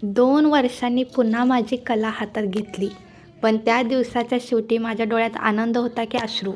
2 वर्षांनी पुन्हा माझी कला हातात घेतली. पण त्या दिवसाच्या शेवटी माझ्या डोळ्यात आनंद होता की अश्रू,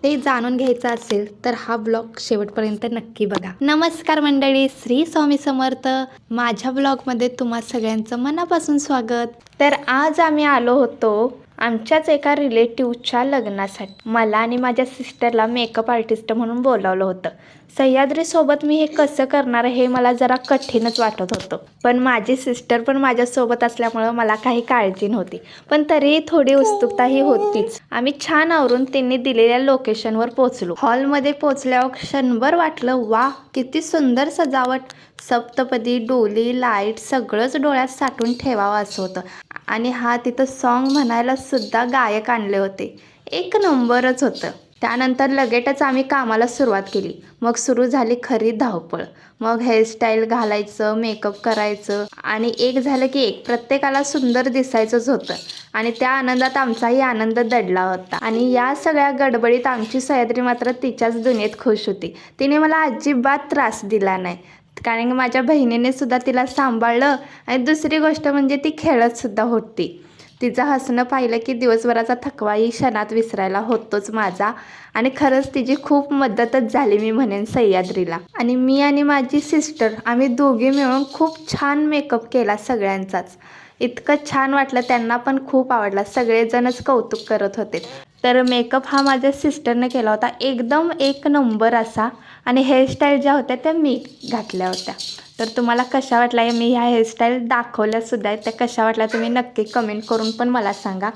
ते जाणून घ्यायचं असेल तर हा ब्लॉग शेवटपर्यंत नक्की बघा. नमस्कार मंडळी, श्री स्वामी समर्थ. माझ्या ब्लॉगमध्ये तुम्हा सगळ्यांचं मनापासून स्वागत. तर आज आम्ही आलो होतो आमच्याच एका रिलेटिव्हच्या लग्नासाठी. मला आणि माझ्या सिस्टरला मेकअप आर्टिस्ट म्हणून बोलावलं होतं. सह्याद्रीसोबत मी हे कसं करणार हे मला जरा कठीणच वाटत होतं. पण माझी सिस्टर पण माझ्यासोबत असल्यामुळं मला काही काळजी नव्हती, पण तरीही थोडी उत्सुकताही होतीच. आम्ही छान आवरून त्यांनी दिलेल्या लोकेशनवर पोहोचलो. हॉलमध्ये पोहोचल्यावर क्षणभर वाटलं, वा किती सुंदर सजावट, सप्तपदी, डोली, लाईट सगळंच डोळ्यात साठवून ठेवावं असं होतं. आणि तिथं सॉन्ग म्हणायला सुद्धा गायक आणले होते. एक नंबरच होतं. त्यानंतर लगेचच आम्ही कामाला सुरुवात केली. मग सुरू झाली खरी धावपळ. मग हेअरस्टाईल घालायचं, मेकअप करायचं आणि एक झालं की एक प्रत्येकाला सुंदर दिसायचंच होतं. आणि त्या आनंदात आमचाही आनंद दडला होता. आणि या सगळ्या गडबडीत आमची सह्याद्री मात्र तिच्याच दुनियेत खुश होती. तिने मला अजिबात त्रास दिला नाही, कारण माझ्या बहिणीने सुद्धा तिला सांभाळलं. आणि दुसरी गोष्ट म्हणजे ती खेळत सुद्धा होती. तिचं हसणं पाहिलं की दिवसभराचा थकवाही क्षणात विसरायला होतोच माझा. आणि खरंच तिची खूप मदतच झाली मी म्हणेन सह्याद्रीला. आणि मी आणि माझी सिस्टर आम्ही दोघी मिळून खूप छान मेकअप केला सगळ्यांचाच. इतकं छान वाटलं, त्यांना पण खूप आवडला. सगळेजणच कौतुक करत होते. तर मेकअप हा माझ्या सिस्टरने केला होता, एकदम एक नंबर असा. आणि हेअरस्टाईल ज्या होत्या त्या मी घातल्या होत्या. तर तुम्हाला कशा वाटल्या, मी ह्या हेअरस्टाईल दाखवल्यासुद्धा आहेत, त्या कशा वाटल्या तुम्ही नक्की कमेंट करून पण मला सांगा.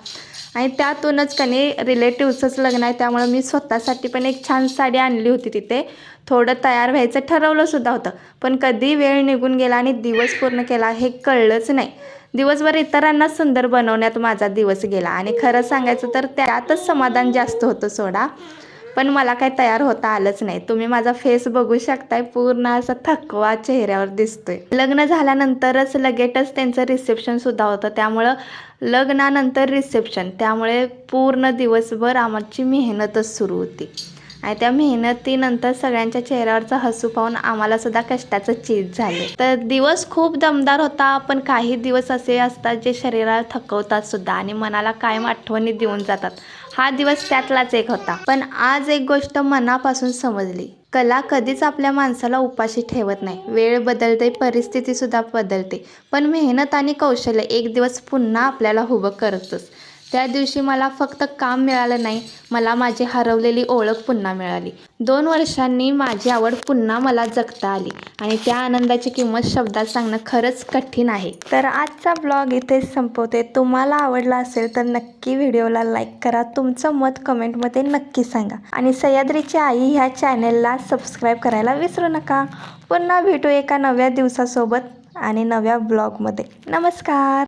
आणि त्यातूनच रिलेटिव्हचंच लग्न आहे, त्यामुळं मी स्वतःसाठी पण एक छान साडी आणली होती. तिथे थोडं तयार व्हायचं ठरवलंसुद्धा होतं, पण कधी वेळ निघून गेला आणि दिवस पूर्ण केला हे कळलंच नाही. दिवसभर इतरांना सुंदर बनवण्यात माझा दिवस गेला. आणि खरं सांगायचं तर त्यातच समाधान जास्त होतं सोडा. पण मला काय तयार होता आलंच नाही. तुम्ही माझा फेस बघू शकताय, पूर्ण असा थकवा चेहऱ्यावर दिसतोय. लग्न झाल्यानंतरच लगेचच त्यांचं रिसेप्शनसुद्धा होतं, त्यामुळं लग्नानंतर रिसेप्शन, त्यामुळे पूर्ण दिवसभर आमची मेहनतच सुरू होती. आणि त्या मेहनतीनंतर सगळ्यांच्या चेहऱ्यावरचं हसू पाहून आम्हालासुद्धा कष्टाचं चीज झाले. तर दिवस खूप दमदार होता, पण काही दिवस असे असतात जे शरीराला थकवतात सुद्धा आणि मनाला कायम आठवणी देऊन जातात. हा दिवस त्यातलाच एक होता. पण आज एक गोष्ट मनापासून समजली, कला कधीच आपल्या माणसाला उपाशी ठेवत नाही. वेळ बदलते, परिस्थितीसुद्धा बदलते, पण मेहनत आणि कौशल्य एक दिवस पुन्हा आपल्याला उभं करतच. त्या दिवशी मला फक्त काम मिळालं नाही, मला माझी हरवलेली ओळख पुन्हा मिळाली. 2 वर्षांनी माझी आवड पुन्हा मला जगता आली. आणि त्या आनंदाची किंमत शब्दात सांगणं खरंच कठीण आहे. तर आजचा ब्लॉग इथेच संपवते. तुम्हाला आवडला असेल तर नक्की व्हिडिओला लाईक करा, तुमचं मत कमेंटमध्ये नक्की सांगा. आणि सह्याद्रीची आई ह्या चॅनेलला सबस्क्राईब करायला विसरू नका. पुन्हा भेटू एका नव्या दिवसासोबत आणि नव्या ब्लॉगमध्ये. नमस्कार.